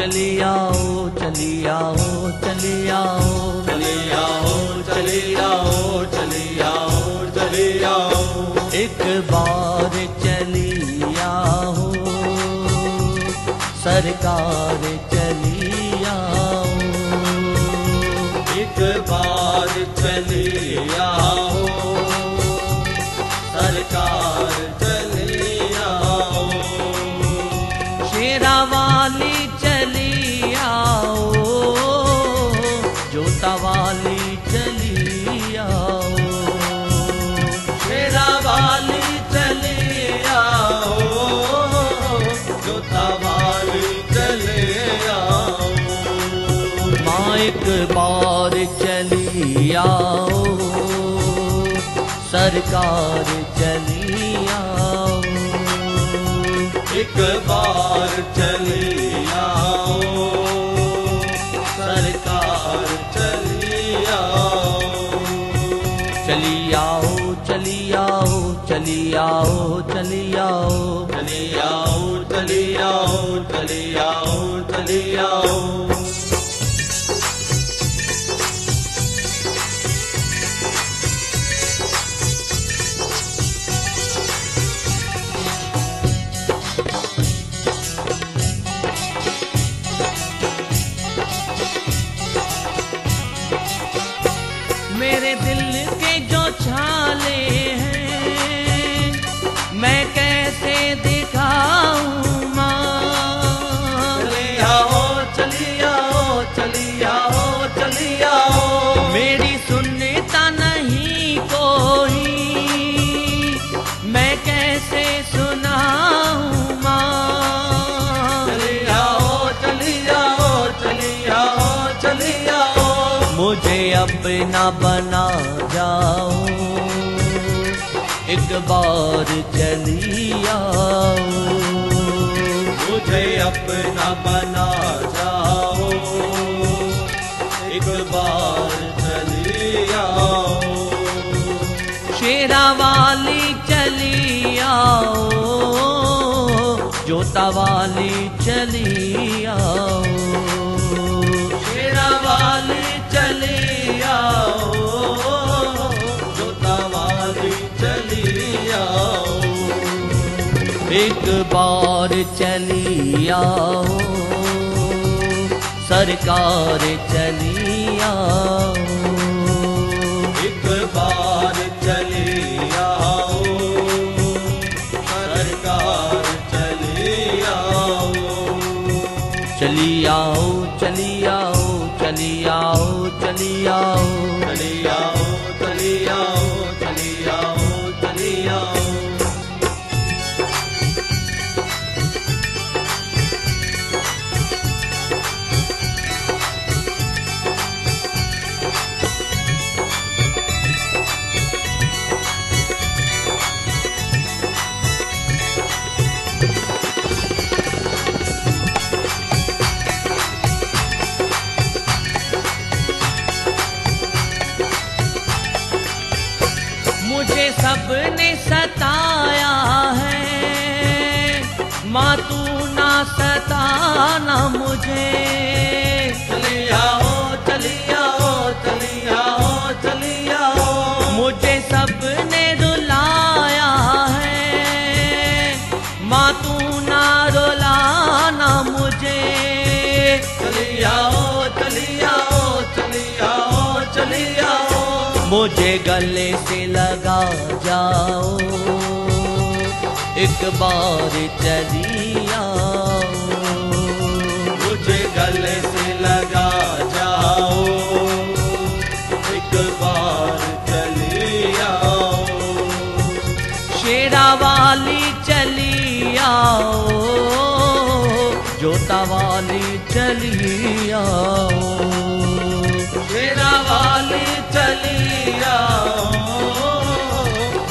चली आओ चली आओ चली आओ चली आओ चली आओ चली आओ चली आओ एक बार चली आओ सरकार चली आओ एक बार चली आओ सरकार चली आओ शेरा वाली चली आओ जोता वाली चली आओ शेरा वाली चली आओ जोता वाली चली आओ माँ एक बार चली आओ सरकार चली आओ एक बार चली आओ सरकार चली आओ चली आओ चली आओ चली आओ चली आओ चली आओ चली आओ चली आओ चली आओ मेरे दिल के जो छाले हैं मैं कैसे दिखाऊं माँ चली आओ चली आओ चली आओ चली आओ मेरी सुनता नहीं कोई मैं कैसे सुनाऊं माँ चली आओ चली आओ चली आओ चली आओ मुझे अपना बना जाओ एक बार चली आओ मुझे अपना बना जाओ एक बार चली आओ शेरा वाली चली आओ जोता वाली चली आओ शेरा वाली चली आओ जोता वाली चली आओ एक बार चली आओ सरकार चली आओ एक बार चली आओ सरकार चली आओ चली आओ चली आओ चली आओ चली आओ चली आओ चली आओ चली आओ चली आओ मुझे सबने सताया है माँ तू ना सताना मुझे चली आओ चली आओ चली आओ चली आओ मुझे सबने रुलाया है माँ तू ना रुलाना मुझे चली आओ चली आओ चली आओ चली आओ मुझे गले से लगा जाओ एक बार चली आओ मुझे गले से लगा जाओ एक बार चली आओ शेरा वाली चली आओ जोता वाली चली आओ शेरा वाली चली आओ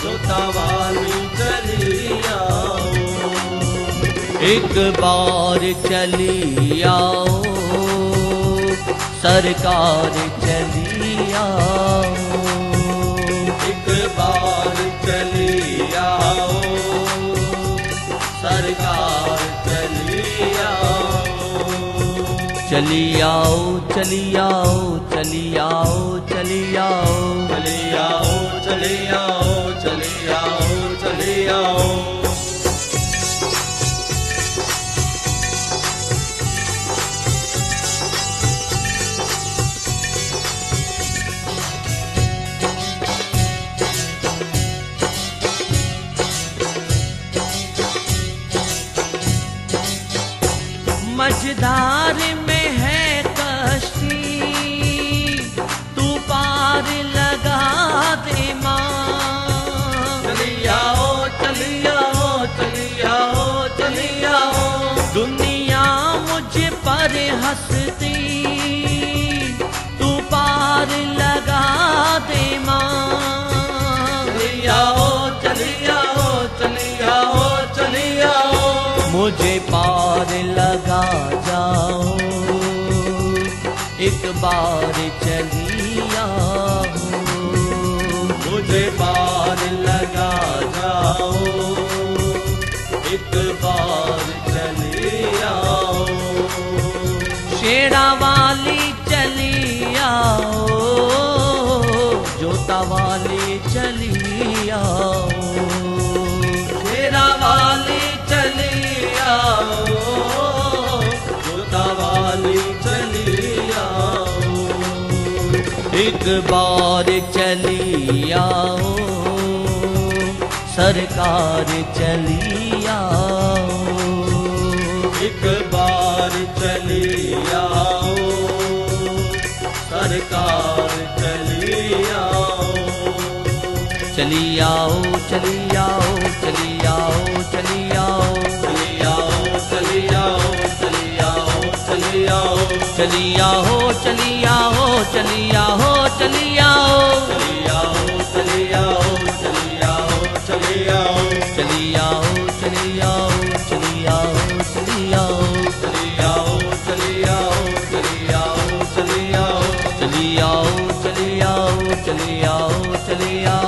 जोता वाली चली आओ एक बार चली आओ सरकार चली आओ एक बार चली आओ सरकार चली आओ चली आओ चली आओ चली आओ चली आओ चली आओ चली आओ चली आओ चली आओ। मझधार में है कश्ती तू पार लगा दे माँ। चली आओ चली आओ चली आओ चली आओ। दुनिया मुझ पर हंसती तू पार लगा दे माँ। चली आओ चली आओ चली आओ चली आओ। मुझे पार लगा जाओ एक बार चली आओ। मुझे पार लगा जाओ एक बार चली आओ। शेरा वाली चली आओ जोता वाली चली आओ। शेरा वाली चली आओ जोता वाली चली आओ। एक बार चली आओ सरकार चली आओ। एक बार चली आओ सरकार चली आओ। चली आओ चली आओ चली आओ चली आओ चली आओ चली आओ चली आओ चली आओ। चली आओ चली आओ चली आओ चली आओ चली आओ चली आओ चली आओ चली आओ। चली आओ चली आओ चली आओ चली आओ चली आओ चली आओ चली आओ चली आओ। चली आओ चली आओ चली आओ चली आओ